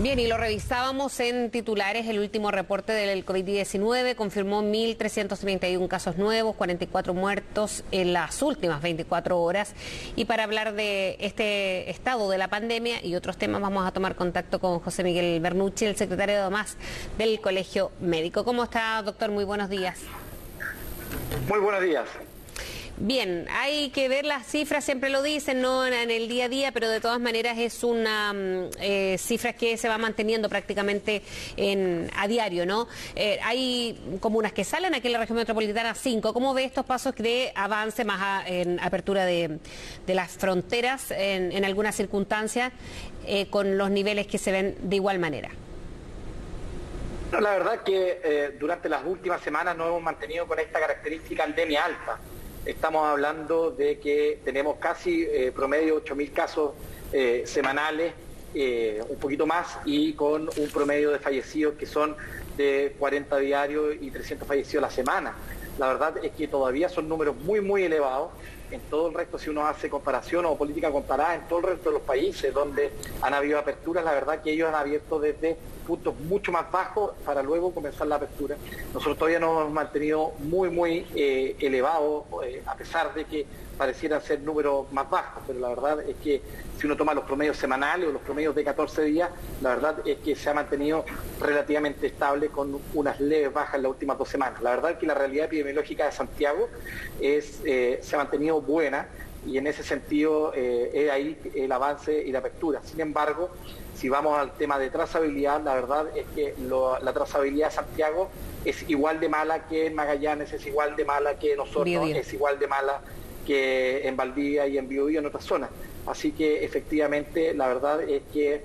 Bien, y lo revisábamos en titulares. El último reporte del COVID-19 confirmó 1.331 casos nuevos, 44 muertos en las últimas 24 horas. Y para hablar de este estado de la pandemia y otros temas, vamos a tomar contacto con José Miguel Bernucci, el secretario de ADOMAS del Colegio Médico. ¿Cómo está, doctor? Muy buenos días. Muy buenos días. Bien, hay que ver las cifras, siempre lo dicen, no en el día a día, pero de todas maneras es una cifra que se va manteniendo prácticamente a diario, ¿no? Hay comunas que salen, aquí en la región metropolitana 5. ¿Cómo ve estos pasos de avance más en apertura de las fronteras en algunas circunstancias con los niveles que se ven de igual manera? No, la verdad que durante las últimas semanas nos hemos mantenido con esta característica endemia alta. Estamos hablando de que tenemos casi promedio 8.000 casos semanales, un poquito más, y con un promedio de fallecidos que son de 40 diarios y 300 fallecidos a la semana. La verdad es que todavía son números muy, muy elevados. En todo el resto, si uno hace comparación o política comparada, en todo el resto de los países donde han habido aperturas, la verdad que ellos han abierto desde puntos mucho más bajos para luego comenzar la apertura. Nosotros todavía nos hemos mantenido muy, muy elevados, a pesar de que parecieran ser números más bajos, pero la verdad es que si uno toma los promedios semanales o los promedios de 14 días, la verdad es que se ha mantenido relativamente estable con unas leves bajas en las últimas 2 semanas. La verdad es que la realidad epidemiológica de Santiago se ha mantenido buena, y en ese sentido es ahí el avance y la apertura. Sin embargo, si vamos al tema de trazabilidad, la verdad es que la trazabilidad de Santiago es igual de mala que en Magallanes, es igual de mala que en Osorno, es igual de mala que en Valdivia y en Biobío, en otras zonas. Así que efectivamente la verdad es que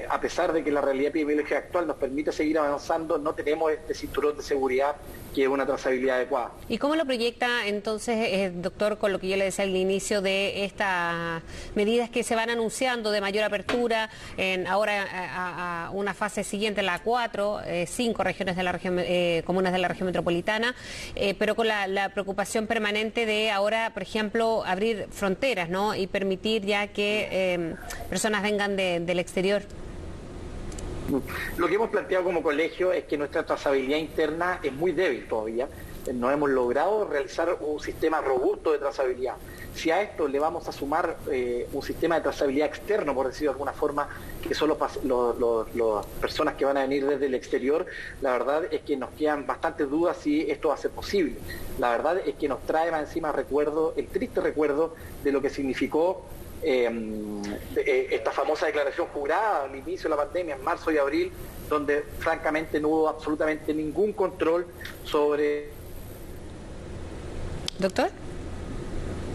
a pesar de que la realidad epidemiológica actual nos permite seguir avanzando, no tenemos este cinturón de seguridad que es una trazabilidad adecuada. ¿Y cómo lo proyecta entonces, doctor, con lo que yo le decía al inicio de estas medidas que se van anunciando de mayor apertura, ahora a una fase siguiente, la 4, 5 regiones de la región, comunas de la región metropolitana, pero con la preocupación permanente de ahora, por ejemplo, abrir fronteras, ¿no? Y permitir ya que personas vengan del exterior? Lo que hemos planteado como colegio es que nuestra trazabilidad interna es muy débil todavía. No hemos logrado realizar un sistema robusto de trazabilidad. Si a esto le vamos a sumar un sistema de trazabilidad externo, por decirlo de alguna forma, que son las personas que van a venir desde el exterior, la verdad es que nos quedan bastantes dudas si esto va a ser posible. La verdad es que nos trae más encima el triste recuerdo de lo que significó esta famosa declaración jurada al inicio de la pandemia, en marzo y abril, donde francamente no hubo absolutamente ningún control sobre... ¿Doctor?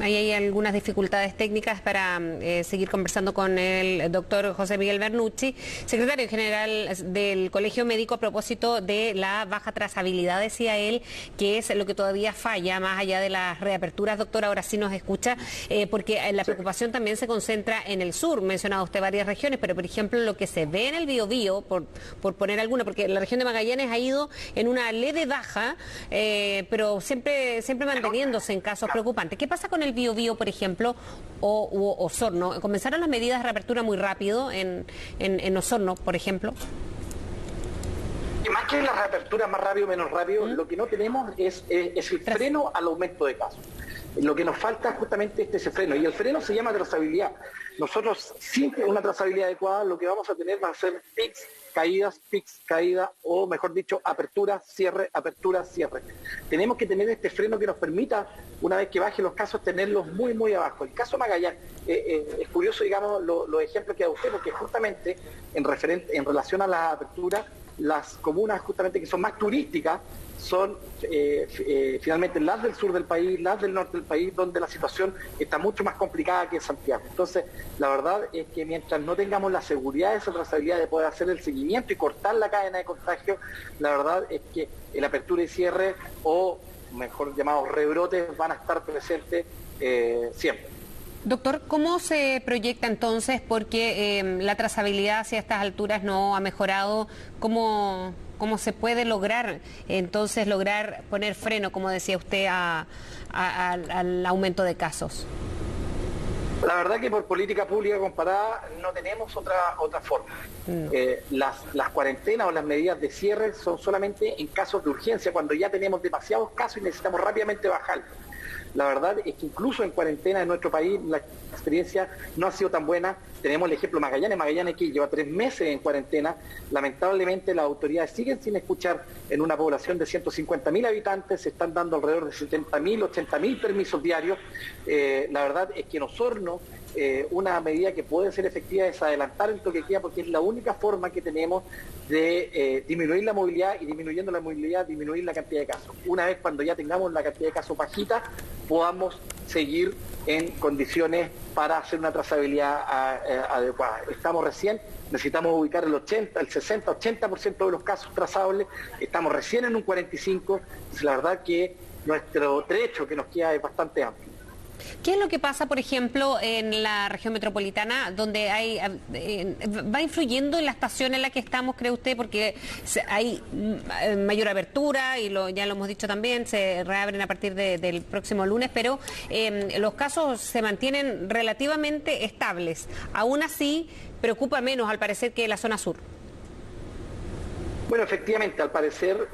Ahí hay algunas dificultades técnicas para seguir conversando con el doctor José Miguel Bernucci, secretario general del Colegio Médico, a propósito de la baja trazabilidad, decía él, que es lo que todavía falla, más allá de las reaperturas. Doctor, ahora sí nos escucha, porque la preocupación también se concentra en el sur. Mencionaba usted varias regiones, pero por ejemplo lo que se ve en el Biobío, por poner alguna, porque la región de Magallanes ha ido en una leve baja, pero siempre manteniéndose en casos preocupantes. ¿Qué pasa con el Biobío, por ejemplo, o Osorno? Comenzaron las medidas de reapertura muy rápido en Osorno, por ejemplo. Y más que la reapertura más rápido, menos rápido, lo que no tenemos es el freno al aumento de casos. Lo que nos falta es justamente ese freno, y el freno se llama trazabilidad. Nosotros, sin una trazabilidad adecuada, lo que vamos a tener va a ser pics, caída, o mejor dicho, apertura, cierre. Tenemos que tener este freno que nos permita, una vez que bajen los casos, tenerlos muy, muy abajo. El caso Magallanes, es curioso, digamos, los ejemplos que da usted, porque justamente en relación a la apertura, las comunas justamente que son más turísticas son finalmente las del sur del país, las del norte del país, donde la situación está mucho más complicada que en Santiago. Entonces, la verdad es que mientras no tengamos la seguridad de esa trazabilidad de poder hacer el seguimiento y cortar la cadena de contagio, la verdad es que el apertura y cierre, o mejor llamados rebrotes, van a estar presentes siempre. Doctor, ¿cómo se proyecta entonces? Porque la trazabilidad hacia estas alturas no ha mejorado. ¿Cómo se puede lograr entonces poner freno, como decía usted, al aumento de casos? La verdad que por política pública comparada no tenemos otra forma. No. Las cuarentenas o las medidas de cierre son solamente en casos de urgencia, cuando ya tenemos demasiados casos y necesitamos rápidamente bajarlos. La verdad es que incluso en cuarentena en nuestro país la experiencia no ha sido tan buena. Tenemos el ejemplo de Magallanes que lleva 3 meses en cuarentena. Lamentablemente las autoridades siguen sin escuchar. En una población de 150.000 habitantes se están dando alrededor de 70.000, 80.000 permisos diarios. La verdad es que en Osorno una medida que puede ser efectiva es adelantar el toque de queda, porque es la única forma que tenemos de disminuir la movilidad, y disminuyendo la movilidad, disminuir la cantidad de casos. Una vez cuando ya tengamos la cantidad de casos bajita, podamos seguir en condiciones para hacer una trazabilidad adecuada. Necesitamos ubicar el 80, el 60, 80% de los casos trazables, estamos recién en un 45%, la verdad que nuestro trecho que nos queda es bastante amplio. ¿Qué es lo que pasa, por ejemplo, en la región metropolitana, donde va influyendo en la estación en la que estamos, cree usted? Porque hay mayor apertura, y ya lo hemos dicho también, se reabren a partir del próximo lunes, pero los casos se mantienen relativamente estables. Aún así, preocupa menos, al parecer, que la zona sur. Bueno, efectivamente, al parecer,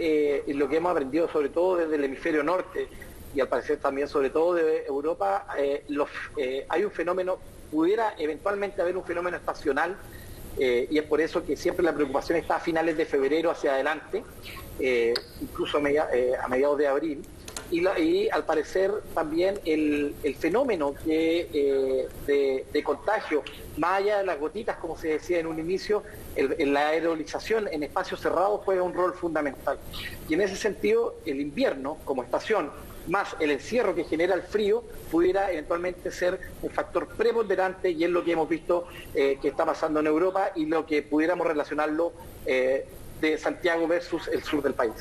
lo que hemos aprendido, sobre todo desde el hemisferio norte, y al parecer también sobre todo de Europa, hay un fenómeno, pudiera eventualmente haber un fenómeno estacional, y es por eso que siempre la preocupación está a finales de febrero hacia adelante, incluso a mediados de abril, y al parecer también el fenómeno de contagio, más allá de las gotitas, como se decía en un inicio, la aerolización en espacios cerrados juega un rol fundamental. Y en ese sentido, el invierno como estación, más el encierro que genera el frío, pudiera eventualmente ser un factor preponderante, y es lo que hemos visto que está pasando en Europa, y lo que pudiéramos relacionarlo de Santiago versus el sur del país.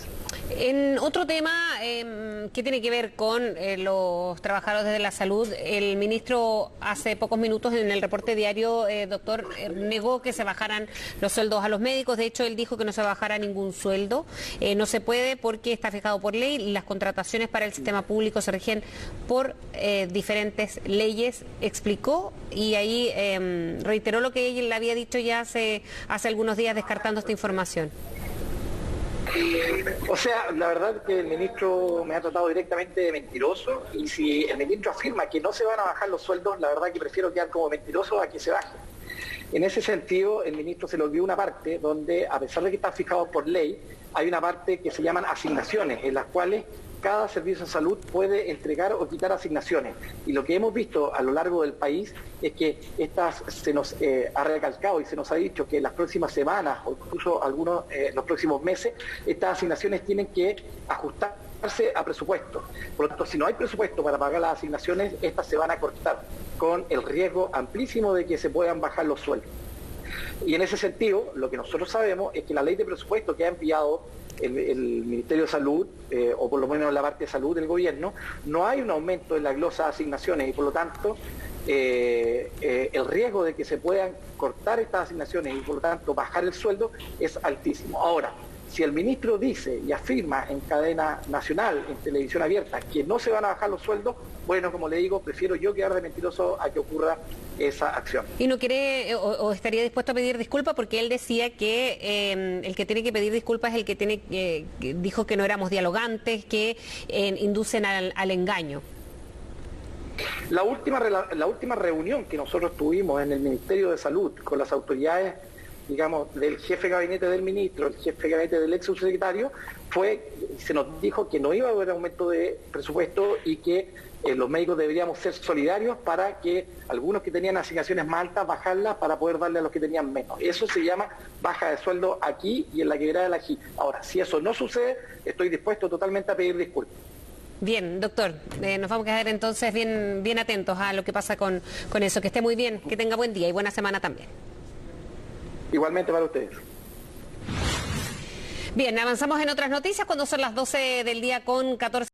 En otro tema que tiene que ver con los trabajadores de la salud, el ministro hace pocos minutos en el reporte diario, doctor, negó que se bajaran los sueldos a los médicos. De hecho, él dijo que no se bajara ningún sueldo. No se puede porque está fijado por ley. Las contrataciones para el sistema público se rigen por diferentes leyes, explicó, y ahí reiteró lo que él había dicho ya hace algunos días, descartando esta información. O sea, la verdad es que el ministro me ha tratado directamente de mentiroso, y si el ministro afirma que no se van a bajar los sueldos, la verdad que prefiero quedar como mentiroso a que se baje. En ese sentido, el ministro se le olvidó una parte donde, a pesar de que están fijados por ley, hay una parte que se llaman asignaciones, en las cuales cada servicio de salud puede entregar o quitar asignaciones. Y lo que hemos visto a lo largo del país es que se nos ha recalcado y se nos ha dicho que en las próximas semanas, o incluso los próximos meses, estas asignaciones tienen que ajustarse a presupuesto. Por lo tanto, si no hay presupuesto para pagar las asignaciones, estas se van a cortar, con el riesgo amplísimo de que se puedan bajar los sueldos. Y en ese sentido, lo que nosotros sabemos es que la ley de presupuesto que ha enviado el Ministerio de Salud, o por lo menos la parte de salud del gobierno, no hay un aumento en la glosa de asignaciones, y por lo tanto el riesgo de que se puedan cortar estas asignaciones y por lo tanto bajar el sueldo es altísimo. Ahora, si el ministro dice y afirma en cadena nacional, en televisión abierta, que no se van a bajar los sueldos, bueno, como le digo, prefiero yo quedar de mentiroso a que ocurra esa acción. ¿Y no quiere o estaría dispuesto a pedir disculpas? Porque él decía que el que tiene que pedir disculpas es el que dijo que no éramos dialogantes, que inducen al engaño. La última reunión que nosotros tuvimos en el Ministerio de Salud con las autoridades, digamos, del jefe de gabinete del ministro, el jefe de gabinete del ex subsecretario, se nos dijo que no iba a haber aumento de presupuesto y que los médicos deberíamos ser solidarios para que algunos que tenían asignaciones más altas bajarlas para poder darle a los que tenían menos. Eso se llama baja de sueldo aquí y en la quebrada de la Ají. Ahora, si eso no sucede, estoy dispuesto totalmente a pedir disculpas. Bien, doctor, nos vamos a quedar entonces bien atentos a lo que pasa con eso. Que esté muy bien, que tenga buen día y buena semana también. Igualmente para ustedes. Bien, avanzamos en otras noticias cuando son las 12 del día con 14.